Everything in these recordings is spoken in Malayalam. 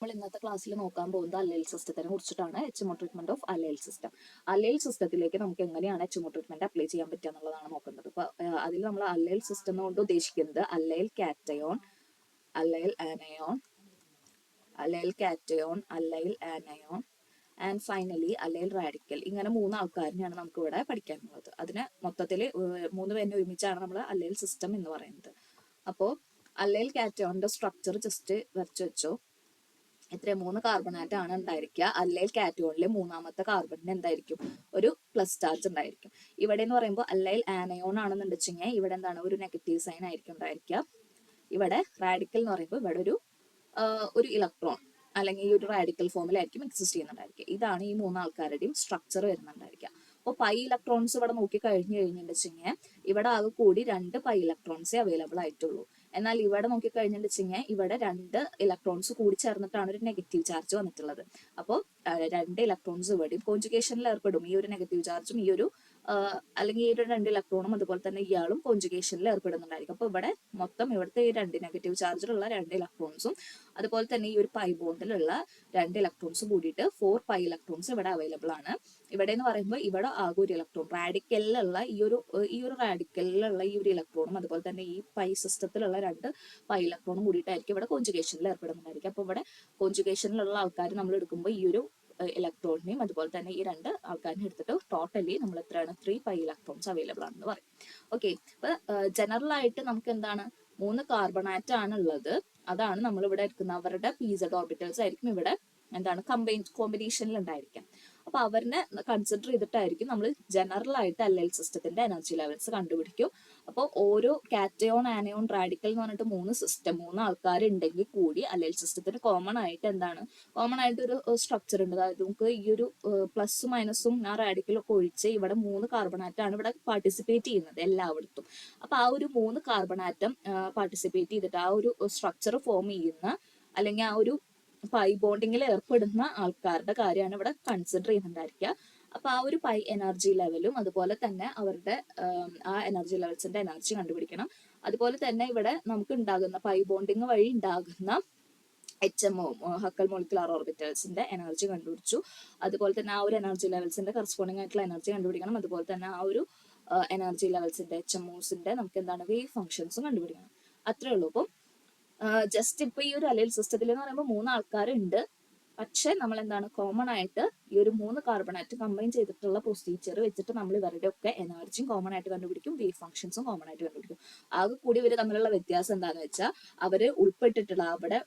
നമ്മൾ ഇന്നത്തെ ക്ലാസ്സിൽ നോക്കാൻ പോകുന്നത് അല്ലൈൽ സിസ്റ്റത്തിനെ കുറിച്ചിട്ടാണ്. HMO treatment of അല്ലൈൽ system. അല്ലൈൽ സിസ്റ്റത്തിലേക്ക് നമുക്ക് എങ്ങനെയാണ് HMO ട്രീറ്റ്മെന്റ് അപ്ലൈ ചെയ്യാൻ പറ്റുക എന്നുള്ളതാണ് നോക്കുന്നത്. അപ്പൊ അതിൽ നമ്മൾ അല്ലൈൽ സിസ്റ്റം കൊണ്ട് ഉദ്ദേശിക്കുന്നത് അല്ലൈൽ cation, അല്ലൈൽ anion, അല്ലൈൽ cation, അല്ലൈൽ anion and finally അല്ലൈൽ radical. ഇങ്ങനെ 3 ആൾക്കാരിനെയാണ് നമുക്ക് ഇവിടെ പഠിക്കാനുള്ളത്. അതിന് മൊത്തത്തിൽ 3 പേരിനെ ഒരുമിച്ചാണ് നമ്മൾ അല്ലൈൽ സിസ്റ്റം എന്ന് പറയുന്നത്. അപ്പോൾ അല്ലൈൽ കാറ്റയോണിന്റെ സ്ട്രക്ചർ ജസ്റ്റ് വരച്ചു വെച്ചോ. ഇത്ര 3 കാർബണാറ്റ് ആണ് ഉണ്ടായിരിക്കുക. അല്ലൈൽ കാറ്റയോണിലെ മൂന്നാമത്തെ കാർബണിന് എന്തായിരിക്കും? ഒരു പ്ലസ് ചാർജ് ഉണ്ടായിരിക്കും. ഇവിടെ എന്ന് പറയുമ്പോൾ അല്ലൈൽ ആനയോൺ ആണെന്ന് വെച്ചെങ്കിൽ ഇവിടെ എന്താണ്? ഒരു നെഗറ്റീവ് സൈൻ ആയിരിക്കും ഉണ്ടായിരിക്കുക. ഇവിടെ റാഡിക്കൽ എന്ന് പറയുമ്പോൾ ഇവിടെ ഒരു ഇലക്ട്രോൺ അല്ലെങ്കിൽ ഈ ഒരു റാഡിക്കൽ ഫോമിലായിരിക്കും എക്സിസ്റ്റ് ചെയ്യുന്നുണ്ടായിരിക്കുക. ഇതാണ് ഈ 3 ആൾക്കാരുടെയും സ്ട്രക്ചർ വരുന്നുണ്ടായിരിക്കുക. അപ്പോൾ പൈ ഇലക്ട്രോൺസ് ഇവിടെ നോക്കി കഴിഞ്ഞു കഴിഞ്ഞിട്ടുണ്ടെങ്കിൽ ഇവിടെ ആകെ കൂടി 2 പൈ ഇലക്ട്രോൺസേ അവൈലബിൾ ആയിട്ടുള്ളൂ. എന്നാൽ ഇവിടെ നോക്കി കഴിഞ്ഞിട്ടുണ്ടെങ്കിൽ ഇവിടെ 2 ഇലക്ട്രോൺസ് കൂടി ചേർന്നിട്ടാണ് ഒരു നെഗറ്റീവ് ചാർജ് വന്നിട്ടുള്ളത്. അപ്പോൾ 2 ഇലക്ട്രോൺസ് ഇവിടെയും കോൺജുഗേഷനിൽ ഏർപ്പെടും. ഈ ഒരു നെഗറ്റീവ് ചാർജും ഈ ഒരു അല്ലെങ്കിൽ ഈ ഒരു 2 ഇലക്ട്രോണും അതുപോലെ തന്നെ ഇയാളും കോൺജുഗേഷനിൽ ഏർപ്പെടുന്നുണ്ടായിരിക്കും. അപ്പോൾ ഇവിടെ മൊത്തം ഇവിടുത്തെ ഈ 2 നെഗറ്റീവ് ചാർജിലുള്ള 2 ഇലക്ട്രോൺസും അതുപോലെ തന്നെ ഈ ഒരു പൈ ബോണ്ടിലുള്ള 2 ഇലക്ട്രോൺസും കൂടിയിട്ട് 4 പൈ ഇലക്ട്രോൺസ് ഇവിടെ അവൈലബിൾ ആണ്. ഇവിടെ എന്ന് പറയുമ്പോൾ ഇവിടെ ആകെ ഒരു ഇലക്ട്രോൺ റാഡിക്കലിലുള്ള ഈ ഒരു റാഡിക്കലിലുള്ള ഈ ഒരു ഇലക്ട്രോണും അതുപോലെ തന്നെ ഈ പൈ സിസ്റ്റത്തിലുള്ള 2 പൈ ഇലക്ട്രോണും കൂടിയിട്ടായിരിക്കും ഇവിടെ കോൺജുഗേഷനിൽ ഏർപ്പെടുന്നുണ്ടായിരിക്കും. അപ്പോൾ ഇവിടെ കോൺജുഗേഷനിലുള്ള ആൾക്കാർ നമ്മൾ എടുക്കുമ്പോൾ ഈ ഒരു ഇലക്ട്രോണിനെയും അതുപോലെ തന്നെ ഈ 2 ആൾക്കാരിനെ എടുത്തിട്ട് ടോട്ടലി നമ്മൾ എത്രയാണ് 3 പൈ ഇലക്ട്രോൺസ് അവൈലബിൾ ആണെന്ന് പറയും. ഓക്കെ, അപ്പൊ ജനറൽ ആയിട്ട് നമുക്ക് എന്താണ് 3 കാർബണാറ്റ് ആണ് ഉള്ളത്. അതാണ് നമ്മൾ ഇവിടെ എടുക്കുന്ന അവരുടെ pz ഓർബിറ്റൽസ് ആയിരിക്കും ഇവിടെ എന്താണ് കോമ്പിനേഷനിൽ ഉണ്ടായിരിക്കാം. അപ്പൊ അവരിനെ കൺസിഡർ ചെയ്തിട്ടായിരിക്കും നമ്മൾ ജനറൽ ആയിട്ട് അല്ലൈൽ സിസ്റ്റത്തിന്റെ എനർജി ലെവൽസ് കണ്ടുപിടിക്കും. അപ്പോൾ ഓരോ കാറ്റയോൺ, ആനയോൺ, റാഡിക്കൽ എന്ന് പറഞ്ഞിട്ട് 3 ആൾക്കാർ ഉണ്ടെങ്കിൽ കൂടി അല്ലൈൽ സിസ്റ്റത്തിന് കോമൺ ആയിട്ട് ഒരു സ്ട്രക്ചർ ഉണ്ട്. അതായത് നമുക്ക് ഈ ഒരു പ്ലസും മൈനസും ആ റാഡിക്കലും ഒക്കെ ഒഴിച്ച് ഇവിടെ 3 കാർബണാറ്റം ആണ് ഇവിടെ പാർട്ടിസിപ്പേറ്റ് ചെയ്യുന്നത് എല്ലായിടത്തും. അപ്പൊ ആ ഒരു 3 കാർബണാറ്റം പാർട്ടിസിപ്പേറ്റ് ചെയ്തിട്ട് ആ ഒരു സ്ട്രക്ചർ ഫോം ചെയ്യുന്ന അല്ലെങ്കിൽ ആ ഒരു പൈ ബോണ്ടിങ്ങിൽ ഏർപ്പെടുന്ന ആൾക്കാരുടെ കാര്യമാണ് ഇവിടെ കൺസിഡർ ചെയ്യുന്നുണ്ടായിരിക്കുക. അപ്പൊ ആ ഒരു പൈ എനർജി ലെവലും അതുപോലെ തന്നെ അവരുടെ ആ എനർജി ലെവൽസിന്റെ എനർജി കണ്ടുപിടിക്കണം. അതുപോലെ തന്നെ ഇവിടെ നമുക്ക് ഉണ്ടാകുന്ന പൈ ബോണ്ടിങ് വഴി ഉണ്ടാകുന്ന HMO ഹക്കൽ മോളിക്കുലാർ ഓർബിറ്റൽസിന്റെ എനർജി കണ്ടുപിടിച്ചു. അതുപോലെ തന്നെ ആ ഒരു എനർജി ലെവൽസിന്റെ കറസ്പോണ്ടിങ് ആയിട്ടുള്ള എനർജി കണ്ടുപിടിക്കണം. അതുപോലെ തന്നെ ആ ഒരു എനർജി ലെവൽസിന്റെ HMOസിന്റെ നമുക്ക് എന്താണ് വേവ് ഫംഗ്ഷൻസും കണ്ടുപിടിക്കണം. അത്രേ ഉള്ളൂ. അപ്പം ജസ്റ്റ് ഇപ്പൊ ഈ ഒരു അല്ലൈൽ സിസ്റ്റത്തിൽ എന്ന് പറയുമ്പോൾ 3 ആൾക്കാരുണ്ട്. പക്ഷെ നമ്മൾ എന്താണ് കോമൺ ആയിട്ട് ഈ ഒരു 3 കാർബണാറ്റ് കമ്പൈൻ ചെയ്തിട്ടുള്ള പ്രൊസീജിയർ വെച്ചിട്ട് നമ്മൾ ഇവരുടെ ഒക്കെ എനർജിയും കോമൺ ആയിട്ട് കണ്ടുപിടിക്കും, വേവ് ഫംഗ്ഷൻസും കോമൺ ആയിട്ട് കണ്ടുപിടിക്കും. ആകെ കൂടി ഇവർ തമ്മിലുള്ള വ്യത്യാസം എന്താണെന്ന് വെച്ചാൽ അവര് ഉൾപ്പെട്ടിട്ടുള്ള അവിടെ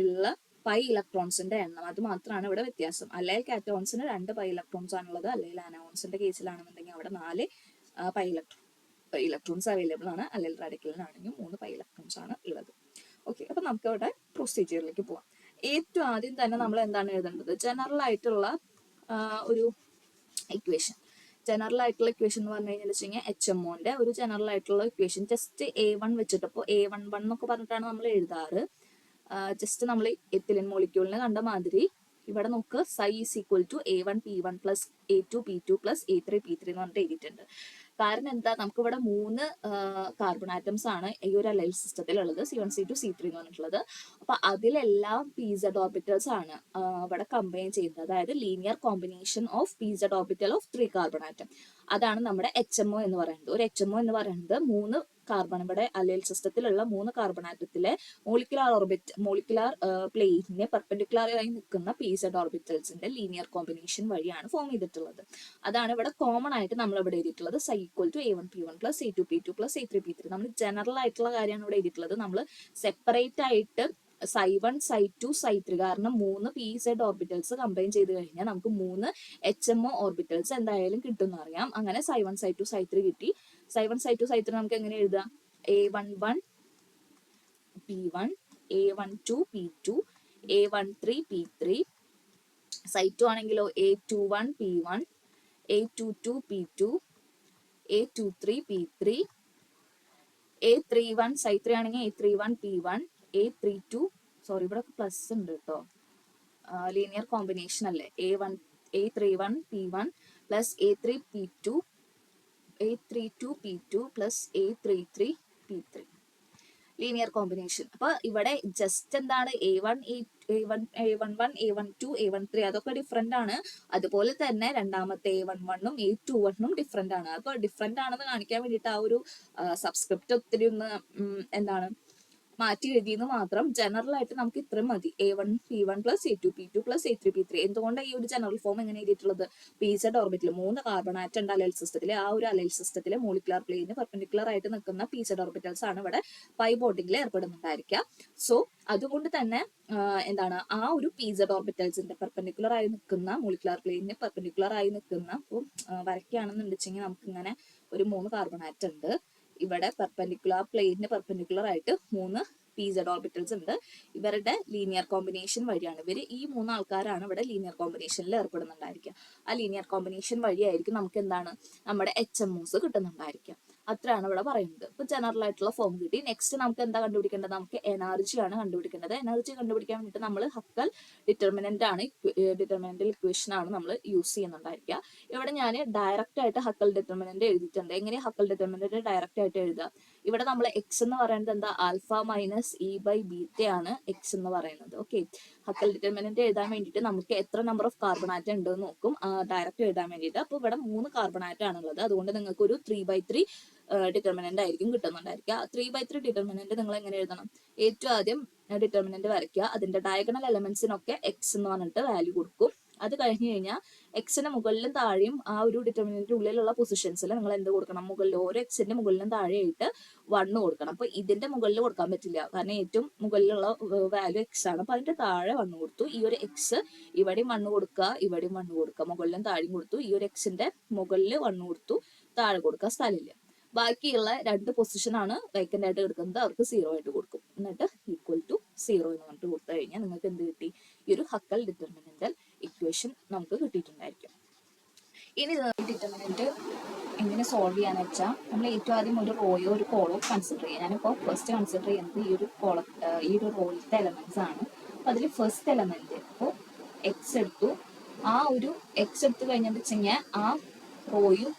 ഉള്ള പൈ ഇലക്ട്രോൺസിന്റെ എണ്ണം, അത് മാത്രമാണ് ഇവിടെ വ്യത്യാസം. അല്ലൈൽ കാറ്റോൺസിന് 2 പൈ ഇലക്ട്രോൺസ് ആണുള്ളത്. അല്ലൈൽ ആനോൺസിന്റെ കേസിലാണെന്നുണ്ടെങ്കിൽ അവിടെ 4 പൈ ഇലക്ട്രോൺസ് അവൈലബിൾ ആണ്. അല്ലൈൽ റാഡിക്കലിനാണെങ്കിൽ 3 പൈ ഇലക്ട്രോൺസ് ആണ് ഉള്ളത്. ഓക്കെ, അപ്പൊ നമുക്ക് അവിടെ പ്രൊസീജിയറിലേക്ക് പോവാം. ഏറ്റവും ആദ്യം തന്നെ നമ്മൾ എന്താണ് എഴുതേണ്ടത്? ജനറൽ ആയിട്ടുള്ള ഒരു ഇക്വേഷൻ. ജനറൽ ആയിട്ടുള്ള ഇക്വേഷൻ എന്ന് പറഞ്ഞു കഴിഞ്ഞാൽ വെച്ചാൽ HMOന്റെ ഒരു ജനറൽ ആയിട്ടുള്ള ഇക്വേഷൻ ജസ്റ്റ് A1 വെച്ചിട്ട്, ഇപ്പോൾ A11 എന്നൊക്കെ പറഞ്ഞിട്ടാണ് നമ്മൾ എഴുതാറ്. ജസ്റ്റ് നമ്മൾ എത്തിലിൻ മോളിക്യൂളിന് കണ്ട മാതിരി ഇവിടെ നോക്ക് psi is equal to A1P1 plus A2P2 plus A3P3 എന്ന് പറഞ്ഞിട്ട് എഴുതിയിട്ടുണ്ട്. കാരണം എന്താ, നമുക്ക് ഇവിടെ 3 കാർബൺ ആറ്റംസ് ആണ് ഈ ഒരു അല്ലൈൽ സിസ്റ്റത്തിലുള്ളത്, C1C2 C3 എന്ന് പറഞ്ഞിട്ടുള്ളത്. അപ്പൊ അതിലെല്ലാം pz ഓർബിറ്റൽസ് ആണ് ഇവിടെ കമ്പൈൻ ചെയ്യുന്നത്. അതായത് linear combination of pz orbital of 3 carbon atom. അതാണ് നമ്മുടെ HMO എന്ന് പറയുന്നത്. ഒരു HMO എന്ന് പറയുന്നത് 3 കാർബൺ, ഇവിടെ അല്ലൈൽ സിസ്റ്റത്തിലുള്ള 3 കാർബൺ ആറ്റത്തിലെ മോളിക്കുലാർ പ്ലേറ്റിനെ പെർപെൻഡിക്കുലറായി നിൽക്കുന്ന pz ഓർബിറ്റൽസിന്റെ ലീനിയർ കോമ്പിനേഷൻ വഴിയാണ് ഫോം ചെയ്തിട്ടുള്ളത്. അതാണ് ഇവിടെ കോമൺ ആയിട്ട് നമ്മൾ ഇവിടെ എഴുതിയിട്ടുള്ളത്. psi equal to A1P1 plus A2P2 plus A3P3. നമ്മൾ ജനറൽ ആയിട്ടുള്ള കാര്യമാണ് ഇവിടെ എഴുതിയിട്ടുള്ളത്. നമ്മൾ സെപ്പറേറ്റ് ആയിട്ട് psi1 psi2 psi3, കാരണം 3 pz ഓർബിറ്റൽസ് കമ്പൈൻ ചെയ്ത് കഴിഞ്ഞാൽ നമുക്ക് 3 HMO ഓർബിറ്റൽസ് എന്തായാലും കിട്ടുമെന്ന് അറിയാം. അങ്ങനെ psi1 psi2 psi3 കിട്ടി. psi1 psi2 psi3 നമുക്ക് എങ്ങനെ എഴുതാം? A11 P1, A12 P2, A13 P3. psi2 ആണെങ്കിലോ A21 P1, A22 P2, A23 P3, A31 psi3 ആണെങ്കിൽ A31 P1, A32, സോറി ഇവിടെ പ്ലസ് ഉണ്ട് കേട്ടോ, ലീനിയർ കോമ്പിനേഷൻ അല്ലേ. A31 P1 plus A3 P2, A32 P2 plus A33 P3. Linear combination. അപ്പൊ ഇവിടെ ജസ്റ്റ് എന്താണ് A11, A12, A13 അതൊക്കെ ഡിഫറെന്റ് ആണ്. അതുപോലെ തന്നെ രണ്ടാമത്തെ A11ഉം A21ഉം ഡിഫറെന്റ് ആണ്. അപ്പൊ ഡിഫറെന്റ് ആണെന്ന് കാണിക്കാൻ വേണ്ടിയിട്ട് ആ ഒരു സബ്സ്ക്രിപ്റ്റ് ഒത്തിരി ഒന്ന് എന്താണ് മാറ്റി എഴുതിയെന്ന് മാത്രം. ജനറൽ ആയിട്ട് നമുക്ക് ഇത്രയും മതി. A1P1+A2P2+A3P3. എന്തുകൊണ്ടാണ് ഈ ഒരു ജനറൽ ഫോം എങ്ങനെ എഴുതിയിട്ടുള്ളത്? PZ ഓർബിറ്റിൽ 3 കാർബൺ ആറ്റം ഉണ്ട് അലൈൽ സിസ്റ്റത്തിൽ. ആ ഒരു അലൈൽ സിസ്റ്റത്തിലെ മോളിക്കുലർ പ്ലെയിന് പെർപെൻഡിക്കുലർ ആയിട്ട് നിൽക്കുന്ന PZ ഓർബിറ്റൽസ് ആണ് ഇവിടെ പൈ ബോണ്ടിങ്ങിൽ ഏർപ്പെടുന്നുണ്ടായിരിക്കുക. സോ അതുകൊണ്ട് തന്നെ എന്താണ് ആ ഒരു PZ ഓർബിറ്റൽസിന്റെ പെർപെൻഡിക്കുലർ ആയി നിൽക്കുന്ന മോളിക്കുലർ പ്ലെയിനിന് പെർപെൻഡിക്കുലർ ആയി നിൽക്കുന്ന വരയ്ക്കുകയാണെന്നുണ്ടെങ്കിൽ നമുക്ക് ഇങ്ങനെ ഒരു 3 കാർബൺ ആറ്റം ഉണ്ട്. ഇവിടെ പെർപെൻഡിക്കുലർ പ്ലെയിനിന് പെർപെൻഡിക്കുലർ ആയിട്ട് 3 PZ ഓർബിറ്റൽസ് ഉണ്ട്. ഇവരുടെ ലീനിയർ കോമ്പിനേഷൻ വഴിയാണ് ഈ 3 ആൾക്കാരാണ് ഇവിടെ ലീനിയർ കോമ്പിനേഷനിൽ ഏർപ്പെടുന്നുണ്ടായിരിക്കുക. ആ ലീനിയർ കോമ്പിനേഷൻ വഴിയായിരിക്കും നമുക്ക് എന്താണ് നമ്മുടെ HMOs കിട്ടുന്നുണ്ടായിരിക്കുക. അത്രയാണ് ഇവിടെ പറയുന്നത്. ഇപ്പൊ ജനറൽ ആയിട്ടുള്ള ഫോം കിട്ടി. നെക്സ്റ്റ് നമുക്ക് എന്താ കണ്ടുപിടിക്കേണ്ടത്? നമുക്ക് എനർജിയാണ് കണ്ടുപിടിക്കേണ്ടത്. എനർജി കണ്ടുപിടിക്കാൻ വേണ്ടിയിട്ട് നമ്മൾ ഹക്കൽ ഡിറ്റർമിനന്റൽ ഇക്വേഷൻ ആണ് നമ്മൾ യൂസ് ചെയ്യുന്നുണ്ടായിരിക്കുക. ഇവിടെ ഞാൻ ഡയറക്റ്റ് ആയിട്ട് ഹക്കൽ ഡിറ്റർമിനന്റ് എഴുതിയിട്ടുണ്ട്. എങ്ങനെയാണ് ഹക്കൽ ഡിറ്റർമിനന്റ് ഡയറക്റ്റ് ആയിട്ട് എഴുതുക? ഇവിടെ നമ്മൾ എക്സ് എന്ന് പറയുന്നത് എന്താ? ആൽഫ മൈനസ് E/β ആണ് എക്സ് എന്ന് പറയുന്നത്. ഓക്കെ, ഹക്കൽ ഡിറ്റർമിനന്റ് എഴുതാൻ വേണ്ടിയിട്ട് നമുക്ക് എത്ര നമ്പർ ഓഫ് കാർബൺ ആറ്റം ഉണ്ട് എന്ന് നോക്കും ഡയറക്റ്റ് എഴുതാൻ വേണ്ടിയിട്ട്. അപ്പൊ ഇവിടെ 3 കാർബൺ ആറ്റം ആണുള്ളത്. അതുകൊണ്ട് നിങ്ങൾക്ക് ഒരു 3/3 ഡിറ്റർമിനന്റ് ആയിരിക്കും കിട്ടുന്നുണ്ടായിരിക്കുക. 3/3 ഡിറ്റർമിനന്റ് നിങ്ങൾ എങ്ങനെ എഴുതണം? ഏറ്റവും ആദ്യം ഡിറ്റർമിനന്റ് വരയ്ക്കുക. അതിന്റെ ഡയഗണൽ എലമെന്റ്സിനൊക്കെ എക്സ് എന്ന് പറഞ്ഞിട്ട് വാല്യൂ കൊടുക്കും. അത് കഴിഞ്ഞ് കഴിഞ്ഞാൽ എക്സിന് മുകളിലും താഴെയും ആ ഒരു ഡിറ്റർമിനന്റിന്റെ ഉള്ളിലുള്ള പൊസിഷൻസിൽ നിങ്ങൾ എന്ത് കൊടുക്കണം? മുകളിൽ ഓരോ എക്സിന്റെ മുകളിലും താഴെയായിട്ട് 1 കൊടുക്കണം. അപ്പൊ ഇതിന്റെ മുകളിൽ കൊടുക്കാൻ പറ്റില്ല, കാരണം ഏറ്റവും മുകളിലുള്ള വാല്യൂ എക്സ് ആണ്. അപ്പൊ അതിന്റെ താഴെ 1 കൊടുത്തു. ഈ ഒരു എക്സ് ഇവിടെയും 1 കൊടുക്കുക, ഇവിടെയും 1 കൊടുക്കുക, മുകളിലും താഴെയും കൊടുത്തു. ഈ ഒരു എക്സിന്റെ മുകളിൽ 1 കൊടുത്തു, താഴെ കൊടുക്കുക സ്ഥലമില്ല. ബാക്കിയുള്ള 2 പൊസിഷൻ ആണ് വേക്കന്റ് ആയിട്ട് എടുക്കുന്നത്. അവർക്ക് 0 ആയിട്ട് കൊടുക്കും. എന്നിട്ട് ഈക്വൽ ടു 0 എന്ന് പറഞ്ഞിട്ട് കൊടുത്തു കഴിഞ്ഞാൽ നിങ്ങൾക്ക് എന്ത് കിട്ടി? ഈ ഒരു ഹക്കൽ ഡിറ്റർമിനന്റൽ ഇക്വേഷൻ നമുക്ക് കിട്ടിയിട്ടുണ്ടായിരിക്കും. ഇനി ഡിറ്റർമിനന്റ് എങ്ങനെ സോൾവ് ചെയ്യാന്ന് വെച്ചാൽ നമ്മൾ ഏറ്റവും ആദ്യം ഒരു റോയോ ഒരു കോളോ കൺസിഡർ ചെയ്യാം. ഞാനിപ്പോൾ ഫസ്റ്റ് കൺസിഡർ ചെയ്യുന്നത് ഈ ഒരു റോയിലത്തെ എലമെന്റ്സ് ആണ്. അപ്പൊ അതിൽ ഫസ്റ്റ് എലമെന്റ് ഇപ്പോൾ എക്സ് എടുത്തു. ആ ഒരു എക്സ് എടുത്തു കഴിഞ്ഞാൽ വെച്ച് കഴിഞ്ഞാൽ ആ റോയും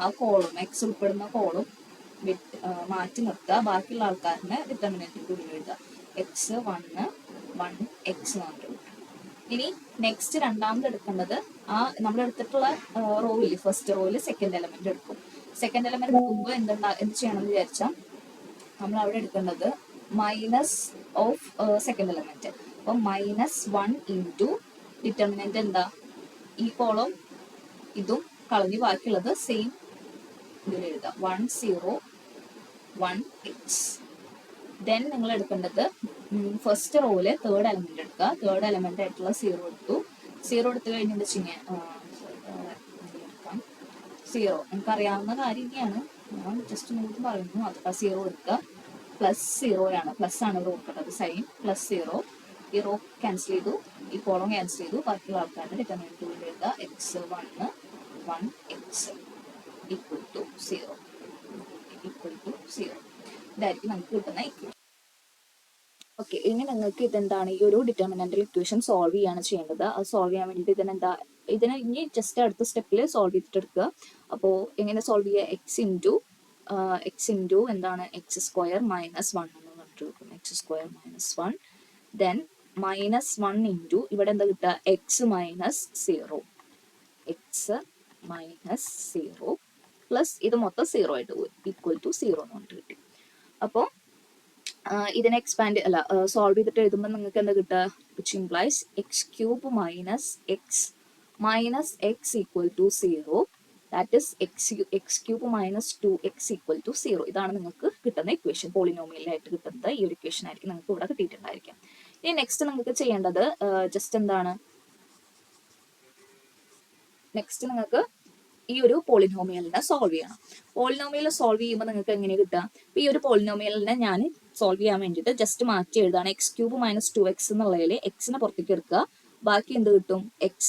ആ കോളും എക്സ് ഉൾപ്പെടുന്ന കോളും മാറ്റി നിർത്തുക. ബാക്കിയുള്ള ആൾക്കാരിന് ഡിറ്റർമിനന്റിന്റെ ഉള്ളിൽ എഴുതുക. x1 x എന്ന് പറഞ്ഞിട്ട്. ഇനി നെക്സ്റ്റ് രണ്ടാമത് എടുക്കേണ്ടത് ആ നമ്മൾ എടുത്തിട്ടുള്ള റോയിൽ ഫസ്റ്റ് റോയിൽ സെക്കൻഡ് എലമെന്റ് എടുക്കും. സെക്കൻഡ് എലമെന്റ് എടുക്കുമ്പോൾ എന്ത് ചെയ്യണം എന്ന് വിചാരിച്ചാൽ നമ്മൾ അവിടെ എടുക്കേണ്ടത് മൈനസ് ഓഫ് സെക്കൻഡ് എലമെന്റ്. അപ്പൊ -1 ഇൻറ്റു ഡിറ്റർമിനന്റ് എന്താ? ഈ കോളം ഇതും കളഞ്ഞ് ബാക്കിയുള്ളത് സെയിം ഇതിൽ എഴുതാം. 1 0 1 x. ദെൻ നിങ്ങൾ എടുക്കേണ്ടത് ഫസ്റ്റ് റോയില് തേർഡ് എലമെന്റ് എടുക്കുക. തേർഡ് എലമെന്റ് ആയിട്ടുള്ള 0 എടുത്തു. 0 എടുത്തു കഴിഞ്ഞിട്ട് വെച്ചാൽ 0 നിങ്ങൾക്ക് അറിയാവുന്ന കാര്യം തന്നെയാണ്, ഞാൻ ജസ്റ്റ് നിങ്ങൾക്ക് പറയുന്നു. അതൊക്കെ 0 എടുക്കുക. +0 ആണ്, പ്ലസ് ആണ് ഇവിടെ കൊടുക്കേണ്ടത്. സൈൻ +0. ഈ റോ ക്യാൻസൽ ചെയ്തു, ഈ കോളം ക്യാൻസൽ ചെയ്തു. ബാക്കിയുള്ള ആൾക്കാരുടെ ഡിറ്റർമിനന്റ് എഴുതുക. x1 1 x ഈക്വൽ ടു 0 ഇതായിരിക്കും നമുക്ക് കിട്ടുന്ന ഇക്വേഷൻ. ഓക്കെ, ഇനി നിങ്ങൾക്ക് ഇതെന്താണ് ഈ ഒരു ഡിറ്റർമിനന്റൽ ഇക്വേഷൻ സോൾവ് ചെയ്യാണ് ചെയ്യേണ്ടത്. അത് സോൾവ് ചെയ്യാൻ വേണ്ടിയിട്ട് ഇതിനെ ഇനി ജസ്റ്റ് അടുത്ത സ്റ്റെപ്പിൽ സോൾവ് ചെയ്തിട്ട് എടുക്കുക. അപ്പോൾ എങ്ങനെ സോൾവ് ചെയ്യുക? x ഇൻറ്റു എന്താണ് x² -1 എന്ന് പറഞ്ഞിട്ട് എടുക്കും. x² -1 ദെൻ -1 ഇൻറ്റു ഇവിടെ എന്താ കിട്ടുക? x -0 പ്ലസ് ഇത് മൊത്തം 0 ആയിട്ട് പോയി ഈക്വൽ ടു 0 എന്ന് പറഞ്ഞിട്ട് കിട്ടി. അപ്പോൾ ഇതിനെ സോൾവ് ചെയ്തിട്ട് എഴുതുമ്പോൾ നിങ്ങൾക്ക് എന്താ കിട്ടുക? Which implies x³ -x equal to 0. That is x³ -2x equal to 0. ഇതാണ് നിങ്ങൾക്ക് കിട്ടുന്ന ഇക്വേഷൻ. പോളിനോമിയലായിട്ട് കിട്ടുന്നത് ഈ ഒരു ഇക്വേഷൻ ആയിരിക്കും നിങ്ങൾക്ക് ഇവിടെ കിട്ടിയിട്ടുണ്ടായിരിക്കും. ഇനി നെക്സ്റ്റ് നിങ്ങൾക്ക് ചെയ്യേണ്ടത് ജസ്റ്റ് എന്താണ്? നെക്സ്റ്റ് നിങ്ങൾക്ക് ഈ ഒരു പോളിനോമിയലിനെ സോൾവ് ചെയ്യണം. പോളിനോമിയൽ സോൾവ് ചെയ്യുമ്പോൾ നിങ്ങൾക്ക് എങ്ങനെ കിട്ടുക? ഈ ഒരു പോളിനോമിയലിനെ ഞാൻ സോൾവ് ചെയ്യാൻ വേണ്ടിയിട്ട് ജസ്റ്റ് മാറ്റി എഴുതാണ്. x³ -2x എന്നുള്ളതിൽ എക്സിനെ പുറത്തേക്ക് എടുക്കുക. ബാക്കി എന്ത് കിട്ടും? x²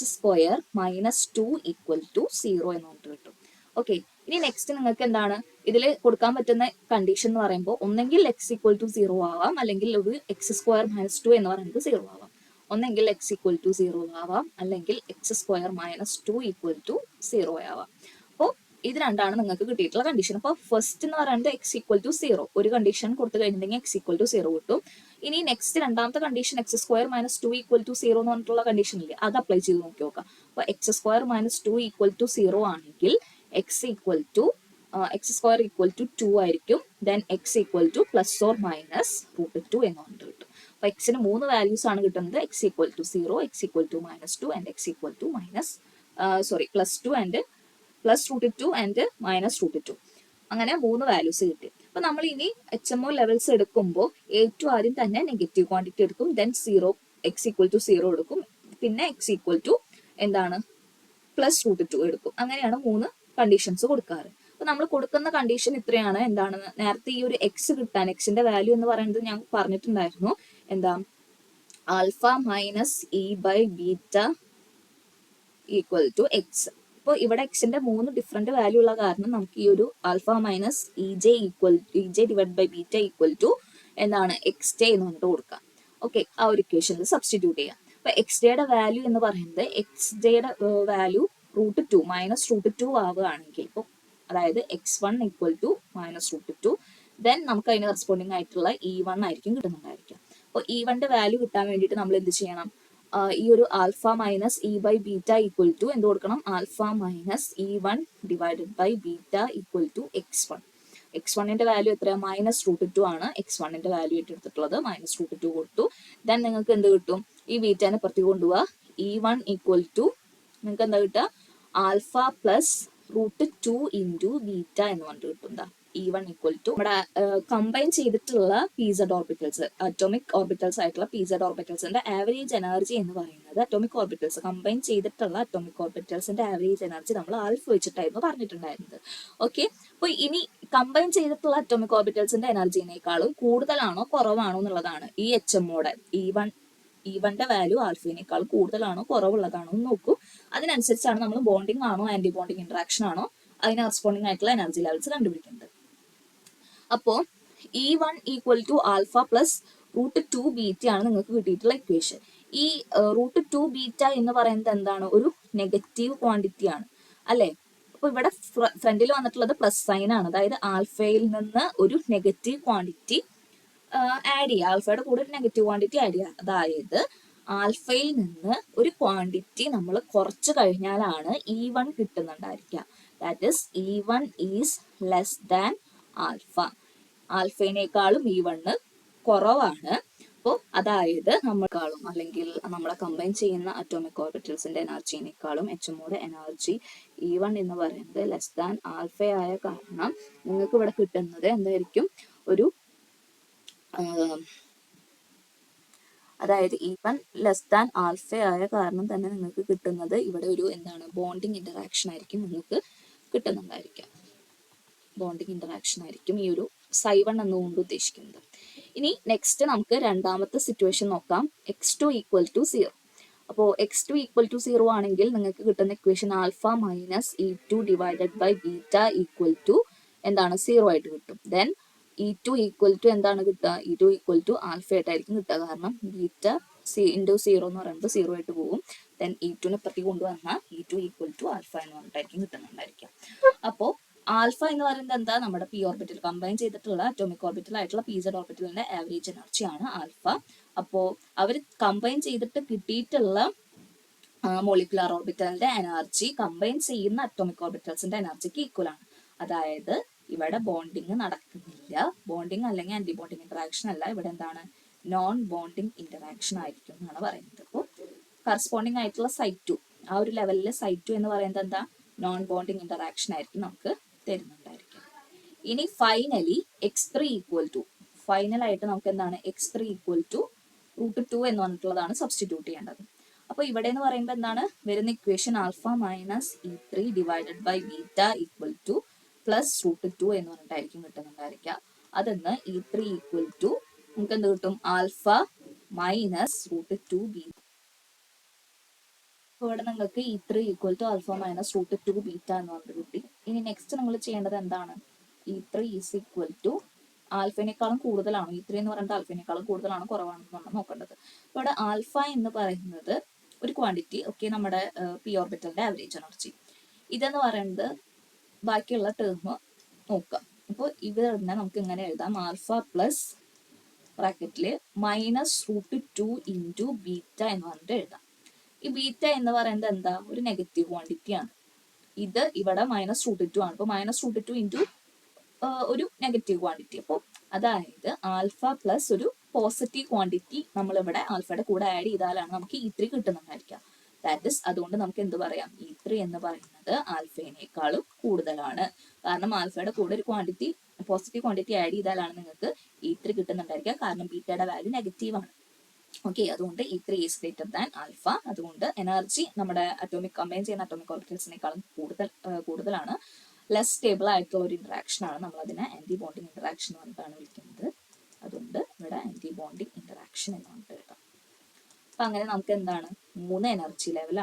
-2 ഈക്വൽ ടു 0 എന്ന് പറഞ്ഞിട്ട് കിട്ടും. ഓക്കെ, ഇനി നെക്സ്റ്റ് നിങ്ങൾക്ക് എന്താണ് ഇതിൽ കൊടുക്കാൻ പറ്റുന്ന കണ്ടീഷൻ എന്ന് പറയുമ്പോൾ ഒന്നെങ്കിൽ x ഈക്വൽ ടു 0 ആവാം, അല്ലെങ്കിൽ ഒരു x² -2 എന്ന് പറയുന്നത് 0 ആവാം. ഒന്നെങ്കിൽ x ഈക്വൽ ടു 0 ആവാം, അല്ലെങ്കിൽ x² -2 ഈക്വൽ ടു 0 ആവാം. അപ്പോൾ ഇത് രണ്ടാണ് നിങ്ങൾക്ക് കിട്ടിയിട്ടുള്ള കണ്ടീഷൻ. അപ്പോൾ ഫസ്റ്റ് എന്ന് പറയുന്നത് എക്സ് ഈക്വൽ ടു 0 ഒരു കണ്ടീഷൻ കൊടുത്തു കഴിഞ്ഞിട്ടുണ്ടെങ്കിൽ എക്സ് ഈക്വൽ ടു 0 കിട്ടും. ഇനി നെക്സ്റ്റ് രണ്ടാമത്തെ condition X square minus 2 equal to 0 എന്ന് പറഞ്ഞിട്ടുള്ള കണ്ടീഷൻ ഇല്ലേ, അത് അപ്ലൈ ചെയ്ത് നോക്കി നോക്കാം. അപ്പോൾ X square minus 2 equal to 0 ആണെങ്കിൽ X equal to X square equal to 2 ആയിരിക്കും. Then X equal to plus or minus √2 എന്ന് പറഞ്ഞിട്ട് കിട്ടും. അപ്പോൾ എക്സിന് 3 വാല്യൂസ് ആണ് കിട്ടുന്നത്. X equal to 0, X equal to -2 and X equal to +2 and +√2 and -√2. അങ്ങനെ 3 വാല്യൂസ് കിട്ടി. അപ്പൊ നമ്മൾ ഇനി HMO ലെവൽസ് എടുക്കുമ്പോൾ ഏറ്റവും ആദ്യം തന്നെ നെഗറ്റീവ് ക്വാണ്ടിറ്റി എടുക്കും. ദെൻ 0 എക്സ് ഈക്വൽ ടു 0 എടുക്കും. പിന്നെ എക്സ് ഈക്വൽ ടു എന്താണ് +√2 എടുക്കും. അങ്ങനെയാണ് 3 കണ്ടീഷൻസ് കൊടുക്കാറ്. അപ്പൊ നമ്മൾ കൊടുക്കുന്ന കണ്ടീഷൻ ഇത്രയാണ്. എന്താണ് നേരത്തെ ഈ ഒരു എക്സ് കിട്ടാൻ, എക്സിന്റെ വാല്യൂ എന്ന് പറയുന്നത് ഞാൻ പറഞ്ഞിട്ടുണ്ടായിരുന്നു. എന്താ alpha minus E by beta equal to X. അപ്പോൾ ഇവിടെ എക്സിന്റെ 3 ഡിഫറെന്റ് വാല്യൂ ഉള്ള കാരണം നമുക്ക് ഈ ഒരു alpha minus E J divide by beta equal to എന്താണ് എക്സ് ജെ എന്ന് പറഞ്ഞിട്ട് കൊടുക്കാം. ഓക്കെ, ആ ഒരു ഇക്വേഷനിൽ സബ്സ്റ്റിറ്റ്യൂട്ട് ചെയ്യാം. അപ്പൊ എക്സ് ജെയുടെ വാല്യൂ എന്ന് പറയുന്നത് എക്സ് ജെയുടെ വാല്യൂ √2 -√2 ആവുകയാണെങ്കിൽ, ഇപ്പോൾ അതായത് x1 ഈക്വൽ ടു -√2, ദെൻ നമുക്ക് അതിന് കറസ്പോണ്ടിങ് ആയിട്ടുള്ള E1 ആയിരിക്കും കിട്ടുന്നുണ്ടായിരിക്കാം. അപ്പോൾ E1ന്റെ വാല്യൂ കിട്ടാൻ വേണ്ടിയിട്ട് നമ്മൾ എന്ത് ചെയ്യണം? ഈ ഒരു alpha minus E by beta equal to എന്ത് കൊടുക്കണം? Alpha minus E1 divided by beta equal to x1. x1ന്റെ വാല്യൂ എത്ര? -√2 ആണ് x1ന്റെ വാല്യൂ എടുത്തിട്ടുള്ളത്. -√2 കൊടുത്തു. ദെൻ നിങ്ങൾക്ക് എന്ത് കിട്ടും? ഈ ബീറ്റനെ പുറത്തേക്ക് കൊണ്ടുപോവുക. E1 ഈക്വൽ ടു നിങ്ങൾക്ക് എന്താ കിട്ടുക? ആൽഫ പ്ലസ് √2 ഇൻറ്റു ബീറ്റ എന്ന് പറഞ്ഞിട്ട് കിട്ടും. E1 ഈക്വൽ ടു നമ്മുടെ കമ്പൈൻ ചെയ്തിട്ടുള്ള pz ഓർബിറ്റൽസ്, അറ്റോമിക് ഓർബിറ്റൽസ് ആയിട്ടുള്ള pz ഓർബിറ്റൽസിന്റെ ആവറേജ് എനർജി എന്ന് പറയുന്നത്, അറ്റോമിക് ഓർബിറ്റൽസ് കമ്പൈൻ ചെയ്തിട്ടുള്ള അറ്റോമിക് ഓർബിറ്റൽസിന്റെ ആവറേജ് എനർജി നമ്മൾ ആൽഫ വെച്ചിട്ടായിരുന്നു പറഞ്ഞിട്ടുണ്ടായിരുന്നത്. ഓക്കെ, അപ്പോൾ ഇനി കമ്പൈൻ ചെയ്തിട്ടുള്ള അറ്റോമിക് ഓർബിറ്റൽസിന്റെ എനർജിനേക്കാളും കൂടുതലാണോ കുറവാണോ എന്നുള്ളതാണ് ഈ HMOയുടെ E1ന്റെ വാല്യൂ ആൽഫിനേക്കാൾ കൂടുതലാണോ കുറവുള്ളതാണോ എന്ന് നോക്കൂ. അതിനനുസരിച്ചാണ് നമ്മൾ ബോണ്ടിങ് ആണോ ആന്റി ബോണ്ടിങ് ഇന്ററാക്ഷൻ ആണോ അതിന് കറസ്പോണ്ടിങ് ആയിട്ടുള്ള എനർജി ലെവൽസ് കണ്ടുപിടിക്കുന്നത്. അപ്പോൾ E1 equal to alpha plus √2 beta ആണ് നിങ്ങൾക്ക് കിട്ടിയിട്ടുള്ള ഇക്വേഷൻ. ഈ √2 ബീറ്റ എന്ന് പറയുന്നത് എന്താണ്? ഒരു നെഗറ്റീവ് ക്വാണ്ടിറ്റി ആണ് അല്ലെ? അപ്പൊ ഇവിടെ ഫ്രണ്ടിൽ വന്നിട്ടുള്ളത് പ്ലസ് സൈൻ ആണ്. അതായത് ആൽഫയിൽ നിന്ന് ഒരു നെഗറ്റീവ് ക്വാണ്ടിറ്റി ആഡ് ചെയ്യുക, ആൽഫയുടെ കൂടെ ഒരു നെഗറ്റീവ് ക്വാണ്ടിറ്റി ആഡ് ചെയ്യുക. അതായത് ആൽഫയിൽ നിന്ന് ഒരു ക്വാണ്ടിറ്റി നമ്മൾ കുറച്ച് കഴിഞ്ഞാലാണ് E1 കിട്ടുന്നുണ്ടായിരിക്കുക. That is E1 is less than alpha. ആൽഫയിനേക്കാളും E1 കുറവാണ്. അപ്പോൾ അതായത് നമ്മളെക്കാളും അല്ലെങ്കിൽ നമ്മളെ കമ്പൈൻ ചെയ്യുന്ന അറ്റോമിക് ഓർബിറ്റൽസിന്റെ എനർജിനേക്കാളും HMOയുടെ എനർജി E1 എന്ന് പറയുന്നത് ലെസ് ദാൻ ആൽഫ ആയ കാരണം നിങ്ങൾക്ക് ഇവിടെ കിട്ടുന്നത് എന്തായിരിക്കും? ഒരു അതായത് E1 ലെസ് ദാൻ ആൽഫ ആയ കാരണം തന്നെ നിങ്ങൾക്ക് കിട്ടുന്നത് ഇവിടെ ഒരു എന്താണ്? ബോണ്ടിങ് ഇന്ററാക്ഷൻ ആയിരിക്കും നിങ്ങൾക്ക് കിട്ടുന്നുണ്ടായിരിക്കാം. ബോണ്ടിങ് ഇന്ററാക്ഷൻ ആയിരിക്കും ഈ ഒരു ψ1 എന്നുകൊണ്ട് ഉദ്ദേശിക്കുന്നത്. ഇനി നെക്സ്റ്റ് നമുക്ക് രണ്ടാമത്തെ സിറ്റുവേഷൻ നോക്കാം. x2 equal to 0. അപ്പോൾ x2 ഈക്വൽ ടു 0 ആണെങ്കിൽ നിങ്ങൾക്ക് കിട്ടുന്ന equation alpha minus E2 divided by beta equal to എന്താണ്? 0 ആയിട്ട് കിട്ടും. ദെൻ E2 ഈക്വൽ ടു എന്താണ് കിട്ടുക? E2 ഈക്വൽ ടു ആൽഫ ആയിട്ടായിരിക്കും കിട്ടുക. കാരണം ബീറ്റ ഇൻറ്റു 0 എന്ന് പറയുമ്പോൾ 0 ആയിട്ട് പോകും. ദെൻ E2നെ പ്രതി കൊണ്ടുവന്നാൽ E2 ഈക്വൽ ടു ആൽഫ എന്ന് പറഞ്ഞിട്ടായിരിക്കും കിട്ടുന്നുണ്ടായിരിക്കാം. അപ്പോൾ ആൽഫ എന്ന് പറയുന്നത് എന്താ? നമ്മുടെ പി ഓർബിറ്റൽ കമ്പൈൻ ചെയ്തിട്ടുള്ള അറ്റോമിക് ഓർബിറ്റൽ ആയിട്ടുള്ള pz ഓർബിറ്റലിന്റെ ആവറേജ് എനർജിയാണ് ആൽഫ. അപ്പോൾ അവർ കമ്പൈൻ ചെയ്തിട്ട് കിട്ടിയിട്ടുള്ള മോളിക്കുലർ ഓർബിറ്റലിന്റെ എനർജി കമ്പൈൻ ചെയ്യുന്ന അറ്റോമിക് ഓർബിറ്റൽസിന്റെ എനർജിക്ക് ഈക്വൽ ആണ്. അതായത് ഇവിടെ ബോണ്ടിങ് നടക്കുന്നില്ല. ബോണ്ടിങ് അല്ലെങ്കിൽ ആന്റി ബോണ്ടിങ് ഇന്ററാക്ഷൻ അല്ല, ഇവിടെ എന്താണ്? നോൺ ബോണ്ടിങ് ഇന്ററാക്ഷൻ ആയിരിക്കും എന്നാണ് പറയുന്നത്. അപ്പോൾ കറസ്പോണ്ടിങ് ആയിട്ടുള്ള സൈറ്റ് 2, ആ ഒരു ലെവലിൽ സൈറ്റ് 2 എന്ന് പറയുന്നത് എന്താ? നോൺ ബോണ്ടിങ് ഇന്ററാക്ഷൻ ആയിരിക്കും നമുക്ക് തരുന്നുണ്ടായിരിക്കും. ഇനി ഫൈനലി x3 ഈക്വൽ ടു, ഫൈനലായിട്ട് നമുക്ക് എന്താണ്? x3 ഈക്വൽ ടു √2 എന്ന് പറഞ്ഞിട്ടുള്ളതാണ് സബ്സ്റ്റിറ്റ്യൂട്ട് ചെയ്യേണ്ടത്. അപ്പൊ ഇവിടെ എന്ന് പറയുമ്പോൾ എന്താണ് വരുന്ന equation? Alpha minus E3 divided by beta equal to plus √2 എന്ന് പറഞ്ഞിട്ടായിരിക്കും കിട്ടുന്നുണ്ടായിരിക്കുക. അതെന്ന് E3 ഈക്വൽ ടു നമുക്ക് എന്ത് കിട്ടും? Alpha minus √2 beta. അപ്പോൾ ഇവിടെ നിങ്ങൾക്ക് E3 equal to alpha minus √2 beta എന്ന് പറഞ്ഞിട്ട് കിട്ടി. ഇനി നെക്സ്റ്റ് നിങ്ങൾ ചെയ്യേണ്ടത് എന്താണ്? E3 ഈസ് ഈക്വൽ ടു ആൽഫിനേക്കാളും കൂടുതലാണോ? E3 എന്ന് പറയുന്നത് ആൽഫിനേക്കാളും കൂടുതലാണോ കുറവാണെന്നാണ് നോക്കേണ്ടത്. അപ്പോൾ ഇവിടെ ആൽഫ എന്ന് പറയുന്നത് ഒരു ക്വാണ്ടിറ്റി, ഓക്കെ, നമ്മുടെ പി ഓർബിറ്റലിന്റെ ആവറേജ് എനർജി. ഇതെന്ന് പറയുന്നത് ബാക്കിയുള്ള ടേം നോക്കാം. അപ്പോൾ ഇവിടെ തന്നെ നമുക്ക് ഇങ്ങനെ എഴുതാം, ആൽഫ പ്ലസ് ബ്രാക്കറ്റില് -√2 ഇൻറ്റു ബീറ്റ എന്ന് പറഞ്ഞിട്ട് എഴുതാം. ഈ ബീറ്റ എന്ന് പറയുന്നത് എന്താ, ഒരു നെഗറ്റീവ് ക്വാണ്ടിറ്റി ആണ്. ഇത് ഇവിടെ -√2 ആണ്. അപ്പോൾ -√2 ഇൻറ്റു ഒരു നെഗറ്റീവ് ക്വാണ്ടിറ്റി. അപ്പോൾ അതായത് ആൽഫ പ്ലസ് ഒരു പോസിറ്റീവ് ക്വാണ്ടിറ്റി നമ്മളിവിടെ ആൽഫയുടെ കൂടെ ആഡ് ചെയ്താലാണ് നമുക്ക് E3 കിട്ടുന്നുണ്ടായിരിക്കുക. ദാറ്റ് ഇസ്, അതുകൊണ്ട് നമുക്ക് എന്ത് പറയാം, E3 എന്ന് പറയുന്നത് ആൽഫേനേക്കാളും കൂടുതലാണ്. കാരണം ആൽഫയുടെ കൂടെ ഒരു ക്വാണ്ടിറ്റി, പോസിറ്റീവ് ക്വാണ്ടിറ്റി ആഡ് ചെയ്താലാണ് നിങ്ങൾക്ക് E3 കിട്ടുന്നുണ്ടായിരിക്കുക. കാരണം ബീറ്റയുടെ വാല്യൂ നെഗറ്റീവ് ആണ്. ഓക്കെ, അതുകൊണ്ട് E3 is greater than alpha. അതുകൊണ്ട് എനർജി നമ്മുടെ കമ്പൈൻ ചെയ്യുന്ന അറ്റോമിക് ഓർബിറ്റൽസിനേക്കാളും കൂടുതലാണ്. ലെസ് സ്റ്റേബിൾ ആയിട്ടുള്ള ഒരു ഇന്ററാക്ഷൻ ആണ്. നമ്മൾ അതിനെ ആന്റി ബോണ്ടിങ് ഇന്ററാക്ഷൻ എന്ന് പറഞ്ഞിട്ടാണ് വിളിക്കുന്നത്. അതുകൊണ്ട് ഇവിടെ ആന്റി ബോണ്ടിങ് ഇന്ററാക്ഷൻ എന്ന് പറഞ്ഞിട്ട് കേട്ടോ. അപ്പൊ അങ്ങനെ നമുക്ക് എന്താണ്, 3 എനർജി ലെവൽ